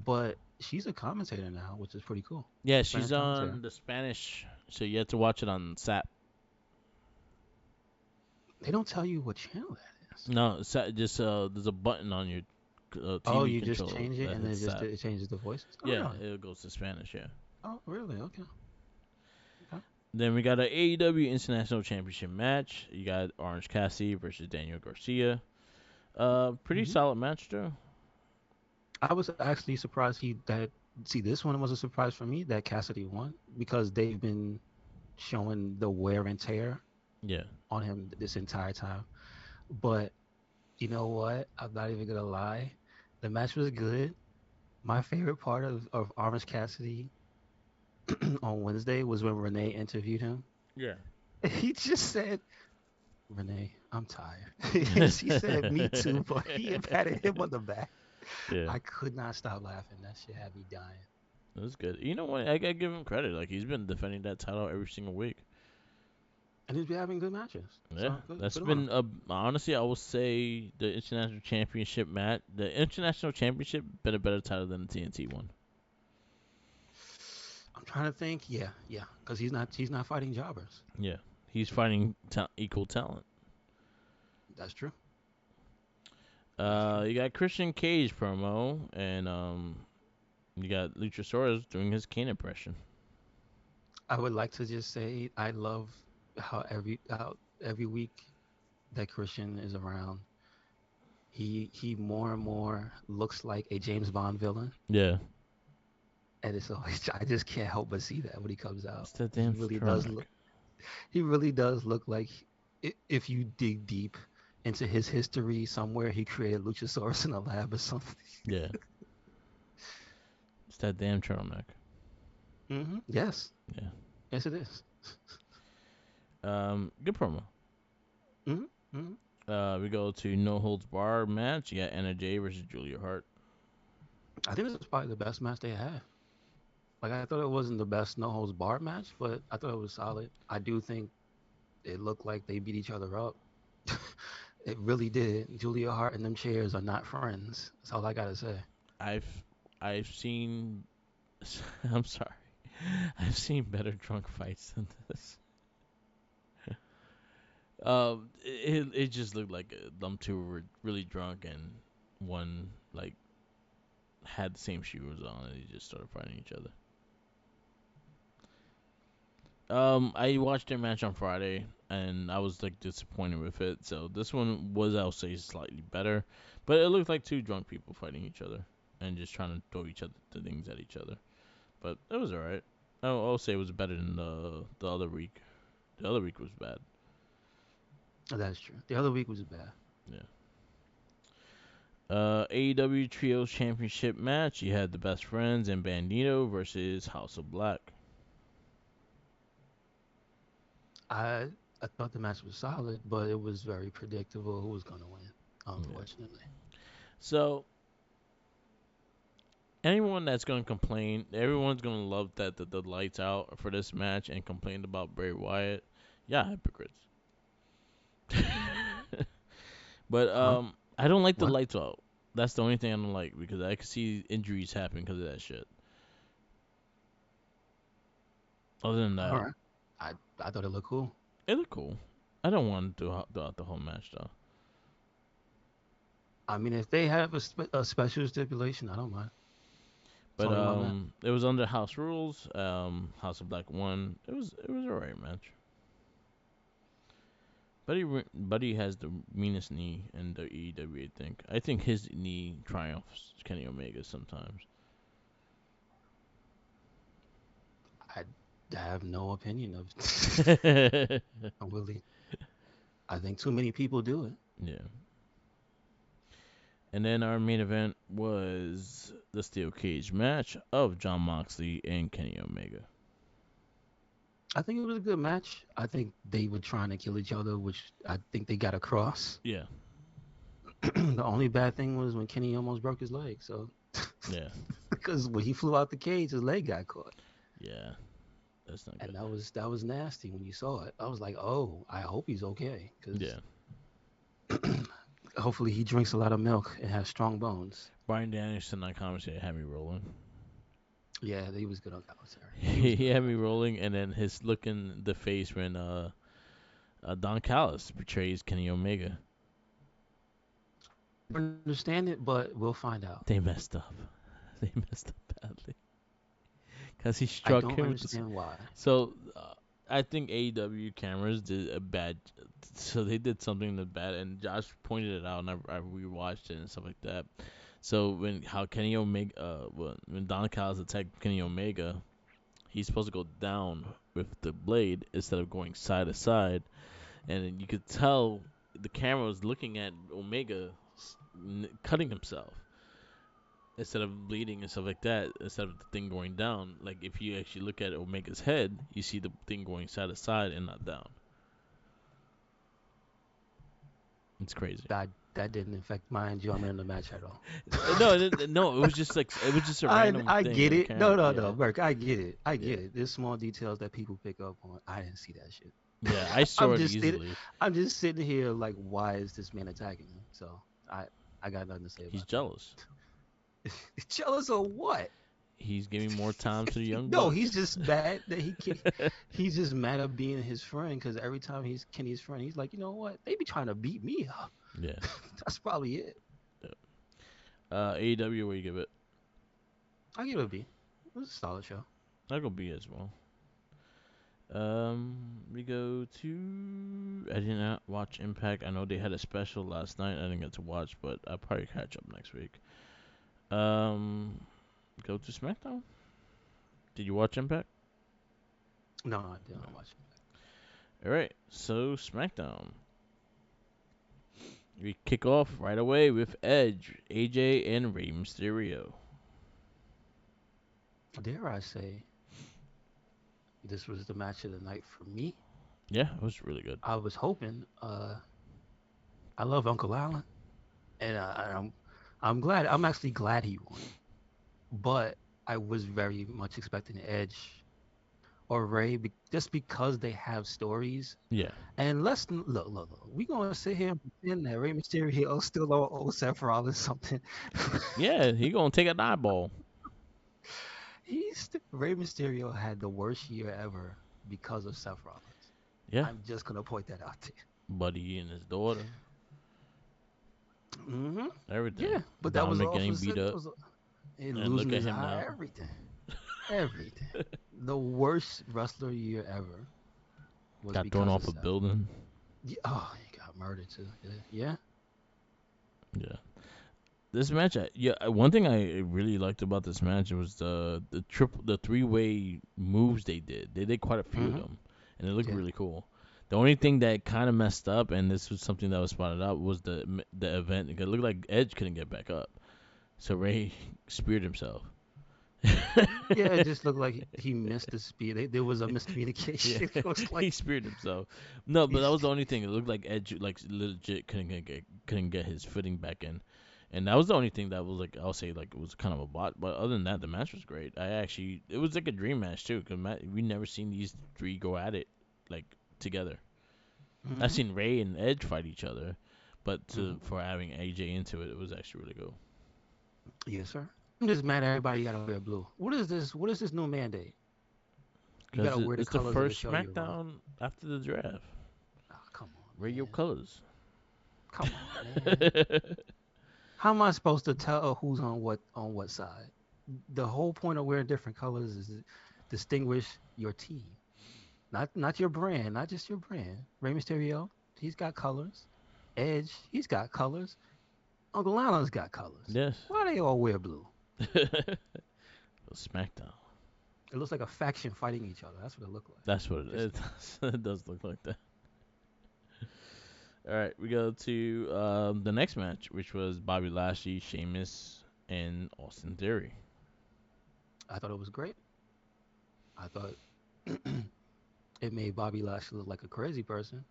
but she's a commentator now, which is pretty cool. yeah, Spanish she's commentator. on the Spanish, so you have to watch it on SAP. They don't tell you what channel that is. No, just there's a button on your Oh, TV you just controller change it that and then hits SAP. it changes the voices. Oh, Yeah, really? it goes to Spanish. Yeah. Oh, really? Okay. Okay. Then we got an AEW International Championship match. You got Orange Cassidy versus Daniel Garcia. Pretty Hmm. solid match though. I was actually surprised he that. See, this one was a surprise for me that Cassidy won because they've been showing the wear and tear Yeah. on him this entire time. But you know what? I'm not even gonna lie. The match was good. My favorite part of Orange Cassidy on Wednesday was when Renee interviewed him. Yeah. He just said, "Renee, I'm tired." And she said, "Me too," but he patted him on the back. Yeah. I could not stop laughing. That shit had me dying. That's good. You know what? I gotta give him credit. Like he's been defending that title every single week. And he's been having good matches. Yeah, So good, that's good on him. been honestly, I will say the international championship match. The international championship been a better title than the TNT one. I'm trying to think. Yeah, yeah, because he's not fighting jobbers. Yeah, he's fighting equal talent. That's true. That's true. You got Christian Cage promo, and you got Luchasaurus doing his Kane impression. I would like to just say I love how every week that Christian is around, he more and more looks like a James Bond villain, Yeah, and it's always I just can't help but see that when he comes out. it's that He damn really does turtleneck. look. He really does look like if you dig deep into his history, somewhere he created Luchasaurus in a lab or something. Yeah, it's that damn turtleneck. Yes, Yeah. yes, it is. Good promo. Mm-hmm. Mm-hmm. We go to no holds bar match. You got Anna Jay versus Julia Hart. I think this is probably the best match they had. Like I thought it wasn't the best no holds bar match, but I thought it was solid. I do think it looked like they beat each other up. It really did. Julia Hart and them chairs are not friends. That's all I gotta say. I've I've seen. I'm sorry. I've seen better drunk fights than this. It just looked like them two were really drunk and one like had the same shoes on and they just started fighting each other. I watched their match on Friday and I was like disappointed with it. So this one was, I'll say, slightly better, but it looked like two drunk people fighting each other and just trying to throw each other the things at each other. But it was alright. I'll say it was better than the other week. The other week was bad. That's true. The other week was bad. Yeah. AEW Trios Championship match. You had the Best Friends and Bandito versus House of Black. I I thought the match was solid, but it was very predictable who was gonna win. Yeah. Unfortunately, So anyone that's gonna complain, everyone's gonna love that the lights out for this match and complained about Bray Wyatt. Yeah, hypocrites. But huh? I don't like the What? lights out. That's the only thing I don't like because I can see injuries happen because of that shit. Other than All that, right. I thought it looked cool. it looked cool. I don't want to do throughout the whole match though. I mean, if they have a special stipulation, I don't mind. It's But only one match. it was under house rules. House of Black won. It was alright match. Buddy has the meanest knee in the EW. I think his knee triumphs Kenny Omega sometimes. I, I have no opinion of. I'm really. I think too many people do it. Yeah. And then our main event was the steel cage match of John Moxley and Kenny Omega. I think it was a good match. I think they were trying to kill each other, which I think they got across. Yeah. The only bad thing was when Kenny almost broke his leg. So, Yeah. because when he flew out the cage, his leg got caught, Yeah. That's not and good. that was nasty when you saw it. I was like, oh, I hope he's okay, because Yeah. hopefully he drinks a lot of milk and has strong bones. Brian Danielson on commentary had me rolling. Yeah, he was good on commentary. He was He good on had me commentary. rolling, and then his look in the face when Don Callis betrays Kenny Omega. I don't understand it, but we'll find out. They messed up. They messed up badly because he I struck don't him with this. understand why. So I think AEW cameras did a bad. So they did something that bad, and Josh pointed it out, and I rewatched it and stuff like that. So when how Kenny Omega, when Don Callis attacked Kenny Omega, he's supposed to go down with the blade instead of going side to side, and then you could tell the camera was looking at Omega cutting himself. instead of bleeding and stuff like that, instead of the thing going down, like if you actually look at Omega's head, you see the thing going side to side and not down. It's crazy. That didn't affect my enjoyment in the match at all. No, no, it was just like it was just a random I thing get on it. No, camera. no, no, Yeah, Burke. I get it. I yeah, get it. There's small details that people pick up on. I didn't see that shit. yeah. I saw I'm it just sitting, easily. I'm just sitting here like, why is this man attacking him? So I I got nothing to say He's about that. jealous. Jealous of what? He's giving more time to the young No, he's bucks. just mad that he can. He's just mad at being his friend because every time he's Kenny's friend, he's like, you know what? They be trying to beat me up. Yeah. That's probably it. AEW, where you give it? I give it a B. It was a solid show. I'll go B as well. We go to. I did not watch Impact. I know they had a special last night. I didn't get to watch, but I'll probably catch up next week. Um, go to SmackDown. Did you watch Impact? No, I No. didn't watch it. All right. So SmackDown. We kick off right away with Edge, AJ, and Rey Mysterio. Dare I say, this was the match of the night for me. Yeah, it was really good. I was hoping. I love Uncle Allen, and I'm glad. I'm actually glad he won. But I was very much expecting Edge or Ray just because they have stories. Yeah. And look. We gonna sit here and pretend that Rey Mysterio still owe Seth Rollins something. Yeah, he gonna take an eyeball. Rey Mysterio had the worst year ever because of Seth Rollins. Yeah. I'm just gonna point that out to Buddy and his daughter. you. Mm-hmm. Everything. Yeah, but that was Dominic all for getting beat up. And losing look at his him eye, now. everything. The worst wrestler year ever was Got thrown because of off a Seth. building. Yeah, oh, he got murdered too. Yeah. Yeah. This match, one thing I really liked about this match was the 3-way moves they did. They did quite a few of Mm-hmm. them, and it looked Yeah. really cool. The only thing that kind of messed up, and this was something that was spotted out, was the event. It looked like Edge couldn't get back up, so Ray speared himself. Yeah, it just looked like he missed the speed. There was a Yeah, miscommunication. It was he like speared himself. No, but that he's was the only thing. It looked like Edge like legit couldn't get his footing back in, and that was the only thing that was like I'll say like it was kind of a bot. But other than that, the match was great. It was like a dream match too. Cause we never seen these three go at it like together. I've hmm seen Ray and Edge fight each other, but hmm for having AJ into it, it was actually really cool. Yes, sir. I'm just mad everybody got to wear blue. What is this? What is this new mandate? You got Cause to wear the it's the colors of the first show you're on. SmackDown after the draft. Oh, come on, Radio man. colors. Come on, man. How am I supposed to tell who's on what side? The whole point of wearing different colors is to distinguish your team, not your brand, not just your brand. Rey Mysterio, he's got colors. Edge, he's got colors. Uncle Allen's got colors. Yes. Why they all wear blue? SmackDown. It looks like a faction fighting each other. That's what it looked like. That's what it Just is. It does look like that. All right, we go to the next match, which was Bobby Lashley, Sheamus, and Austin Theory. I thought it was great. I thought it made Bobby Lashley look like a crazy person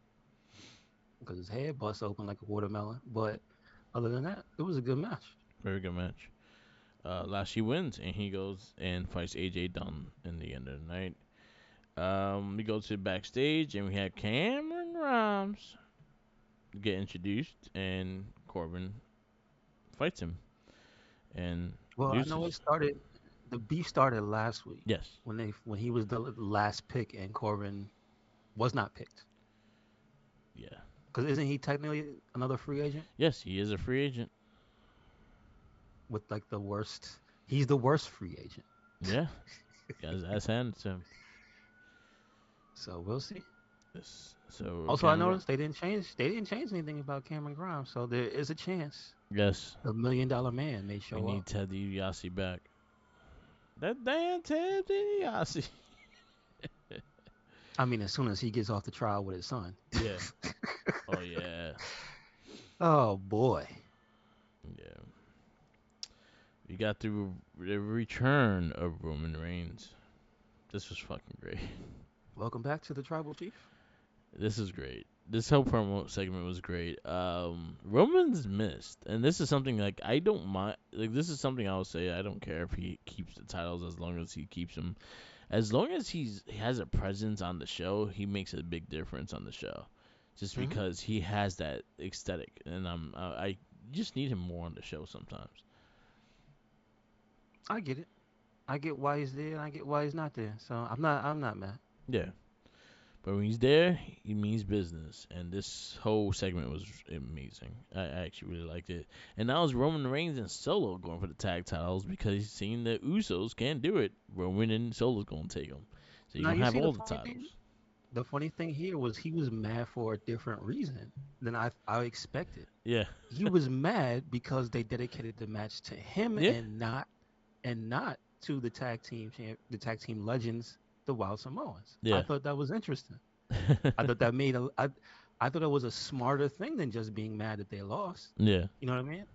because his head busts open like a watermelon. But other than that, it was a good match. Very good match. Lashley wins, and he goes and fights AJ Dunn in the end of the night. We go to backstage, and we had Cameron Grimes get introduced, and Corbin fights him and Well, I know loses. it started. The beef started last week Yes. when he was the last pick and Corbin was not picked. Yeah. Because isn't he technically another free agent Yes, he is a free agent. with like the worst? He's the worst free agent. Yeah. Got his ass handed to him. So we'll see. Yes. So Also, I Cameron. noticed they didn't change anything about Cameron Grimes. So there is a chance Yes. the $1 million man may We show need up. Ted DiBiase back. That damn Ted DiBiase. I mean, as soon as he gets off the trial with his son. Yeah. Oh yeah. Oh boy. Yeah. We got the return of Roman Reigns. This was fucking great. Welcome back to the Tribal Chief. This is great. This whole promo segment was great. Roman's missed, and this is something like I don't mind. Like this is something I'll say. I don't care if he keeps the titles as long as he keeps them. As long as he has a presence on the show, he makes a big difference on the show. Just Hmm. because he has that aesthetic, and I just need him more on the show sometimes. I get it. I get why he's there, and I get why he's not there. So I'm not mad. Yeah. But when he's there, he means business. And this whole segment was amazing. I actually really liked it. And now it's Roman Reigns and Solo going for the tag titles because he's seen the Usos can't do it. Roman and Solo's going to take them. So you're Now going to you have see the all the funny thing. titles. The funny thing here was he was mad for a different reason than I expected. Yeah. He was mad because they dedicated the match to him Yeah. and not to the tag team legends, the Wild Samoans. I Yeah. thought that was interesting. I thought that made a I thought it was a smarter thing than just being mad that they lost. yeah. You know what I mean?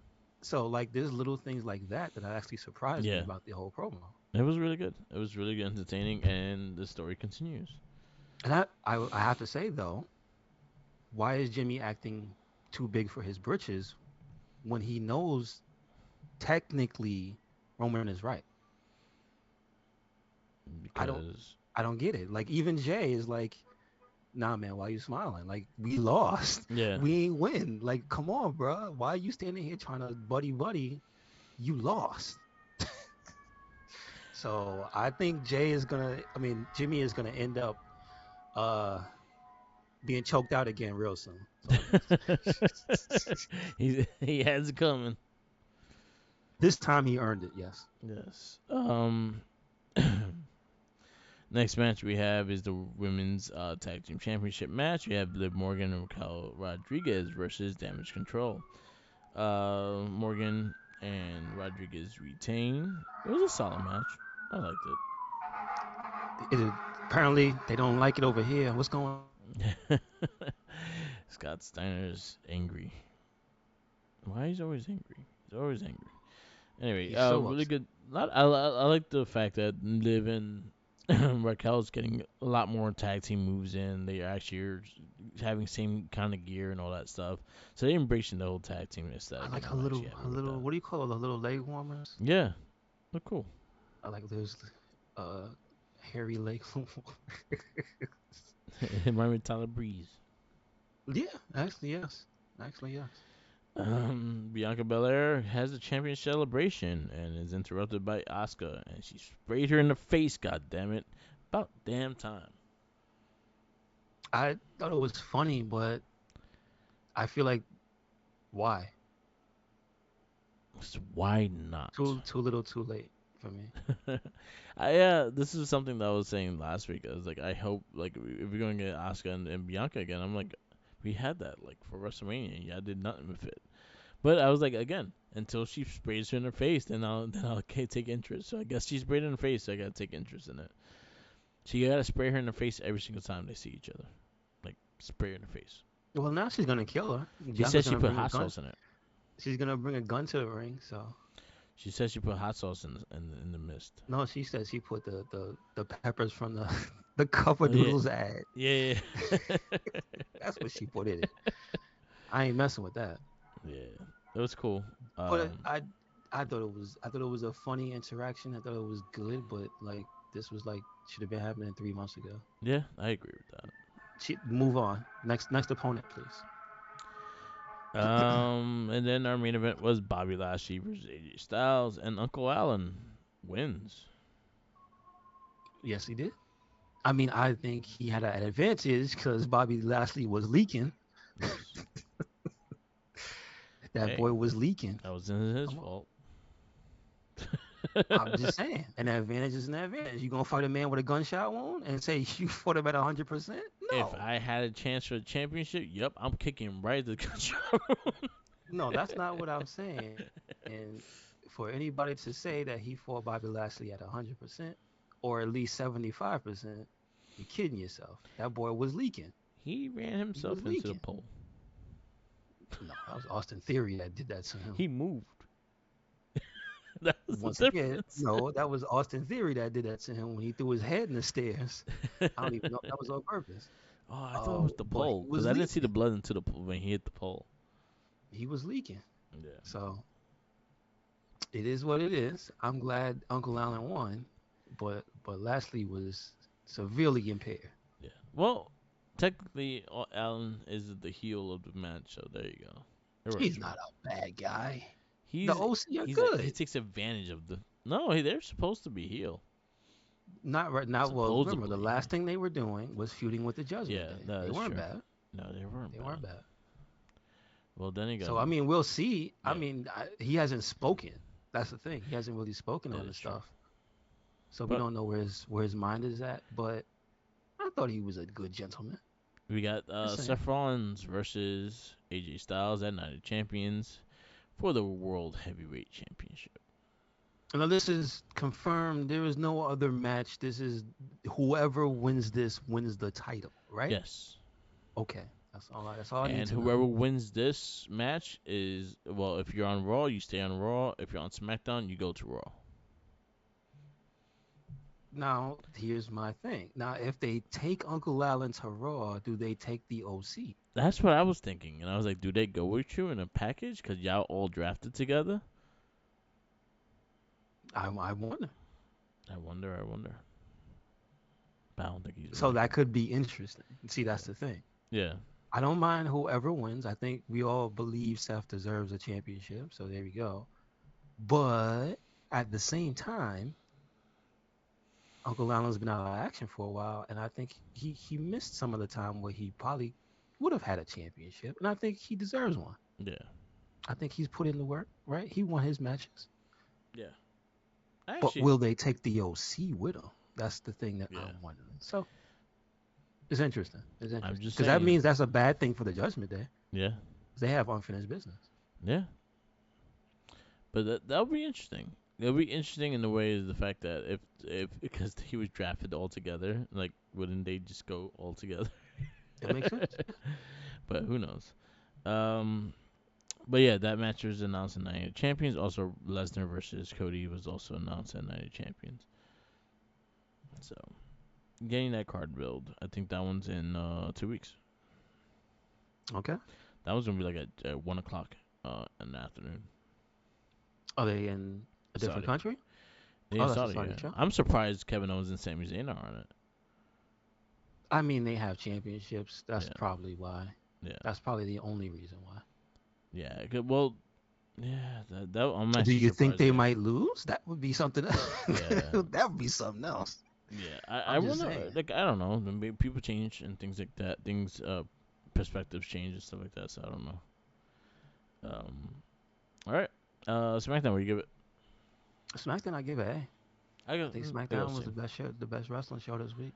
So like there's little things like that actually surprised me Yeah. about the whole promo. It was really good. It was really good, entertaining, and the story continues. And I have to say though, why is Jimmy acting too big for his britches when he knows technically Roman is right? I don't Because, I don't get it. Like even Jay is like, nah, man, why you smiling? Like we lost, yeah. we ain't win. Like come on, bro, why are you standing here trying to buddy? You lost. So I think Jimmy is gonna end up uh being choked out again real soon. That's all I got to say. he has it coming. This time he earned it. Yes. Yes. Next match we have is the women's tag team championship match. We have Liv Morgan and Raquel Rodriguez versus Damage Control. Morgan and Rodriguez retain. It was a solid match. I liked Apparently they don't like it over here. What's going? it. Scott Steiner's angry. Why he's always angry? He's always angry. Anyway, He's so really upset. good. I like the fact that Liv and Raquel's getting a lot more tag team moves in. They actually are having same kind of gear and all that stuff. So they're embracing the whole tag team I aesthetic, like and I'm actually her happy with little. that. What do you call it? The little leg warmers. Yeah, look cool. I like those uh hairy leg It reminded me of Tyler Breeze. Yeah, actually yes. Actually yes. Bianca Belair has a champion celebration and is interrupted by Asuka, and she sprayed her in the face. God damn it! About damn time. I thought it was funny, but I feel like why? So why not? Too little, too late for me. This is something that I was saying last week. I was like, I hope like if we're gonna get Asuka and Bianca again, I'm like, we had that like for WrestleMania. Yeah, I did nothing with it. But I was like, again, until she sprays her in her face, then I'll okay, take interest. So I guess she sprayed in her face. So I gotta take interest in it. She gotta spray her in the face every single time they see each other. Like spray her in the face. Well, now she's gonna kill her. She said Bianca's she gonna put bring a hot gun. sauce in it. She's gonna bring a gun to the ring. So She said she put hot sauce in the mist. no, she said she put the peppers from the the cup Oh of yeah, noodles ad. yeah, That's what she put in it. I ain't messing with that. yeah. It was cool. But I thought it was a funny interaction. I thought it was good, but like this was like should have been happening 3 months ago. Yeah, I agree with that. Move on. Next opponent, please. And then our main event was Bobby Lashley versus AJ Styles, and Uncle Allen wins. Yes, he did. I mean, I think he had an advantage because Bobby Lashley was leaking. Yes. That Hey, boy was leaking. that wasn't his Come on. fault. I'm just saying. An advantage is an advantage. You gonna fight a man with a gunshot wound and say you fought him at 100%? If No. I had a chance for the championship, yep, I'm kicking right to the control. No, that's not what I'm saying. And for anybody to say that he fought Bobby Lashley at 100% or at least 75%, you're kidding yourself. That boy was leaking. He ran He was himself into the leaking. pole. No, that was Austin Theory that did that to him. He moved. That was the Once again, difference. no, that was Austin Theory that did that to him when he threw his head in the stairs. I don't even know if that was on purpose. Oh, I thought it was the But pole he because was I didn't see the leaking. blood into the when he hit the pole. He was leaking. Yeah, So it is what it is. I'm glad Uncle Allen won, but Lashley was severely impaired. yeah. Well, technically, Allen is the heel of the match, so there you go. It works He's for him. not a bad guy. The He's OC are he good. takes advantage of the. No, they're supposed to be heel. Not right now. Well, remember the Supposedly. last thing they were doing was feuding with the Judgment Yeah, Day. no, They that's weren't true. bad. No, they weren't They bad. weren't bad. Well, then So I again, mean, we'll see. I yeah, mean, he hasn't spoken. That's the thing. He hasn't really spoken that on the is true. stuff. So we But don't know where his mind is at. But I thought he was a good gentleman. we got Just saying. Seth Rollins versus AJ Styles at Night of Champions for the World Heavyweight Championship. Now this is confirmed. There is no other match. This is whoever wins this wins the title, right? Yes. Okay, that's all I need And to know. whoever wins this match is, well, if you're on Raw, you stay on Raw. If you're on SmackDown, you go to Raw. Now here's my thing. Now if they take Uncle Allen to Raw, do they take the OC? That's what I was thinking. And I was like, do they go with you in a package? Because y'all all drafted together? I wonder. I wonder. But I don't think he's So ready. that could be interesting. See, that's the thing. Yeah. I don't mind whoever wins. I think we all believe Seth deserves a championship. So there we go. But at the same time, Uncle Allen's been out of action for a while, and I think he missed some of the time where he probably would have had a championship, and I think he deserves one. Yeah. I think he's put in the work, right? He won his matches, Yeah. but Actually, will they take the OC with him? That's the thing that yeah. I'm wondering. So it's interesting. It's I'm interesting just because that saying. means that's a bad thing for the Judgment Day. Yeah. They have unfinished business. Yeah. But that'll be interesting. It'll be interesting in the way of the fact that if because he was drafted all together, like wouldn't they just go all together? It makes sense. But who knows? Um, but yeah, that match was announced in Night of Champions. Also, Lesnar versus Cody was also announced at Night of Champions. So, getting that card build, I think that one's in 2 weeks. Okay. That one's gonna be like at 1 o'clock in the afternoon. Are they in a different Saudi. country? Yeah, Oh, that's a Saudi. Saudi Yeah. show. I'm surprised Kevin Owens and Sami Zayn are on it. I mean, they have championships. That's Yeah. probably why. Yeah. That's probably the only reason why. Yeah. Well, yeah. That I'm Do actually you think surprised. they They, might lose? That would be something. yeah. That would be something else. Yeah. I I'm just wonder. saying. Like I don't know. Maybe people change and things like that. Things perspectives change and stuff like that. So I don't know. All right. SmackDown. What do you give it? SmackDown, I give it A. I think I go the SmackDown was same. the best wrestling show this week.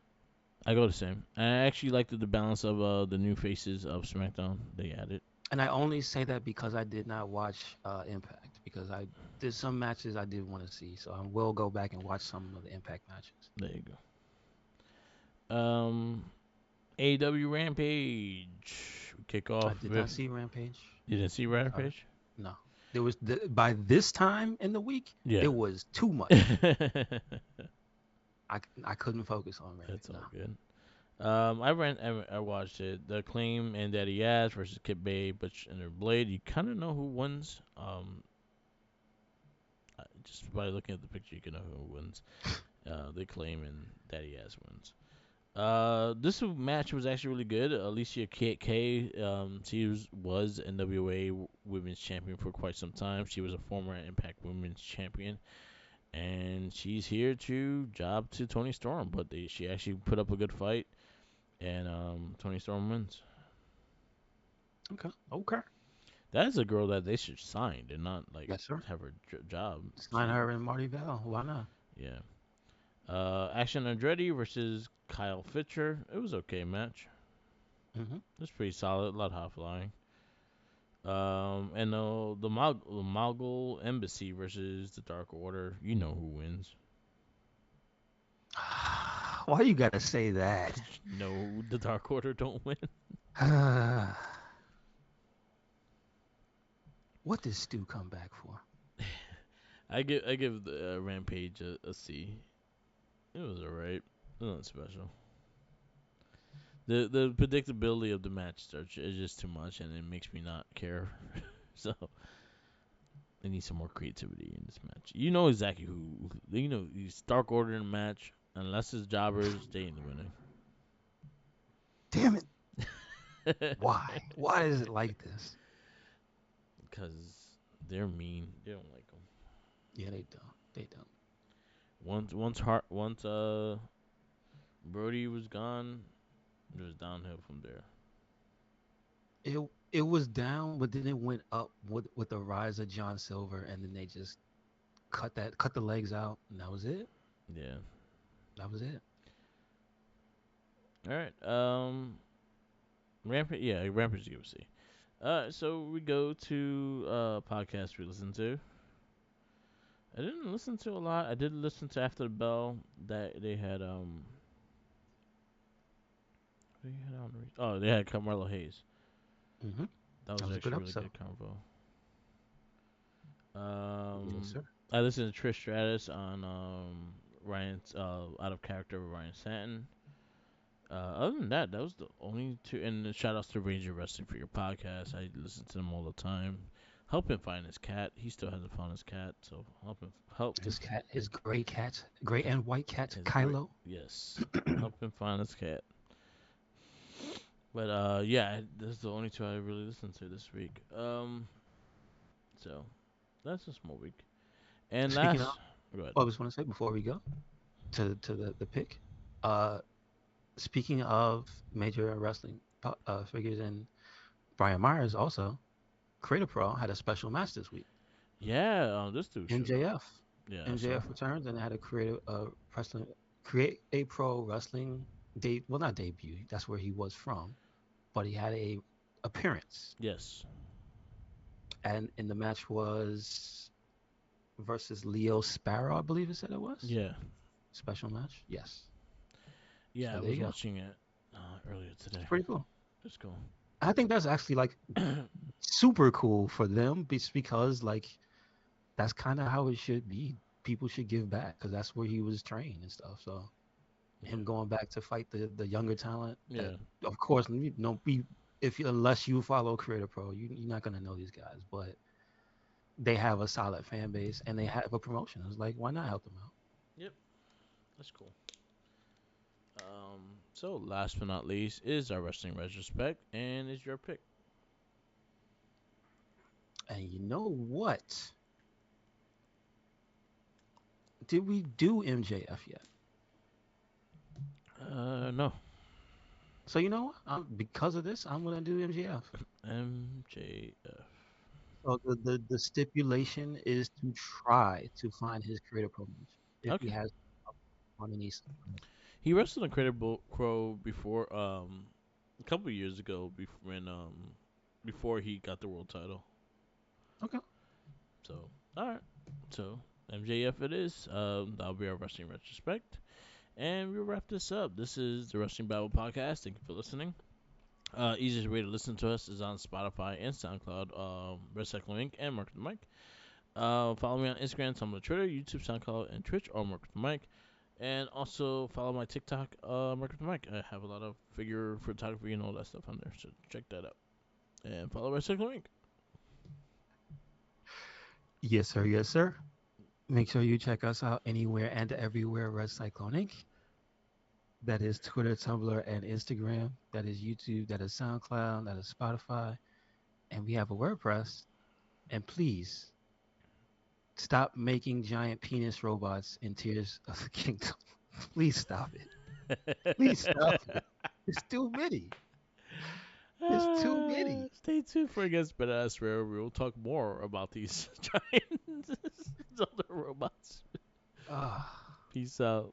I go the same. I actually liked the balance of the new faces of SmackDown they added. And I only say that because I did not watch Impact because I did some matches I did want to see, so I will go back and watch some of the Impact matches. There you go. AW Rampage. We kick I off did not with. see Rampage. You didn't see Sorry, Rampage? no. There was by this time in the week, Yeah. it was too much. I couldn't focus on Rampage. That's all No. good. I watched it. The Acclaim and Daddy Ass versus Kid Bay, Butch and their Blade. You kind of know who wins. Just by looking at the picture, you can know who wins. The Acclaim and Daddy Ass wins. This match was actually really good. Alicia K, she was NWA Women's Champion for quite some time. She was a former Impact Women's Champion, and she's here to job to Tony Storm. But she actually put up a good fight, and Tony Storm wins. Okay. Okay. That is a girl that they should sign and not like Yes, sir. have her job. Sign her and Marty Bell. Why not? Yeah. Action Andretti versus Kyle Fitcher. It was okay match. Mm-hmm. It was pretty solid. A lot of high flying. And the Mogul Embassy versus the Dark Order. You know who wins. Why you gotta say that? No, the Dark Order don't win. What did Stu come back for? I give the Rampage a C. It was alright. Nothing special. The predictability of the match is just too much, and it makes me not care. So they need some more creativity in this match. You know exactly who. You know he's Dark Order in the match. Unless it's jobbers, they ain't winning. Damn it! Why? Why is it like this? Because they're mean. They don't like them. Yeah, they don't. They don't. Once Brody was gone, it was downhill from there. It was down, but then it went up with the rise of John Silver, and then they just cut the legs out, and that was it. Yeah. That was it. All right. Rampage. Yeah, Rampage. Give a C. So we go to podcast we listen to. I didn't listen to a lot. I did listen to After the Bell that they had. What they had on. Oh, they had Carmelo Hayes. Hmm. That That was was a good actually really episode. good convo. Yes, Um, sir. I listened to Trish Stratus on Ryan's out of character with Ryan Satin. Other than that, that was the only two. And shout outs to Ranger Wrestling for your podcast. I listen to them all the time. Help him find his cat. He still hasn't found his cat, so help His gray cat, gray and white cat, his great. Kylo. Yes, help him find his cat. But yeah, that's the only two I really listened to this week. So that's a small week. And Speaking of, last, go ahead. I just want to say before we go to the pick, uh, speaking of major wrestling figures, and Brian Myers also, Creator Pro had a special match this week. Yeah, this dude showed up. MJF. Yeah, I saw. MJF returns and had a create a pro wrestling well, not debut. That's where he was from, but he had a appearance, Yes. and in the match was versus Leo Sparrow, I believe it said it was Yeah. special match. Yes. Yeah, So I there was you go. watching it earlier It's today. pretty cool. Let's go. I think that's actually like super cool for them, because like that's kind of how it should be. People should give back because that's where he was trained and stuff. So Yeah. him going back to fight the younger talent, that Yeah. of course, if unless you follow Creator Pro, you're not gonna know these guys, but they have a solid fan base and they have a promotion. It's like, why not help them out? Yep. That's cool. So last but not least is our wrestling retrospect, and is your pick. And you know what? Did we do MJF yet? No. So you know what? Because of this, I'm gonna do MJF. MJF. So the stipulation is to try to find his Creator Pro match if he Okay. has on any. He wrestled Incredible Crow before, a couple years ago, before he got the world title. Okay. So, all right. So MJF it is. That'll be our wrestling retrospect. And we'll wrap this up. This is the Wrestling Babble Podcast. Thank you for listening. Easiest way to listen to us is on Spotify and SoundCloud, Red Cycle Inc. and Mark the Mike. Follow me on Instagram, Tumblr, Twitter, YouTube, SoundCloud, and Twitch, or Mark the Mike. And also follow my TikTok, Mark the Mike. I have a lot of figure photography and all that stuff on there, so check that out. And follow Red Cycle Inc. Yes, sir. Yes, sir. Make sure you check us out anywhere and everywhere, Red Cyclone Inc. That is Twitter, Tumblr, and Instagram. That is YouTube. That is SoundCloud. That is Spotify. And we have a WordPress. And please stop making giant penis robots in Tears of the Kingdom. Please stop it. Please stop it. It's too many. It's too many. Stay tuned for Against Badass where we will talk more about these giant other robots. Ah. Peace out.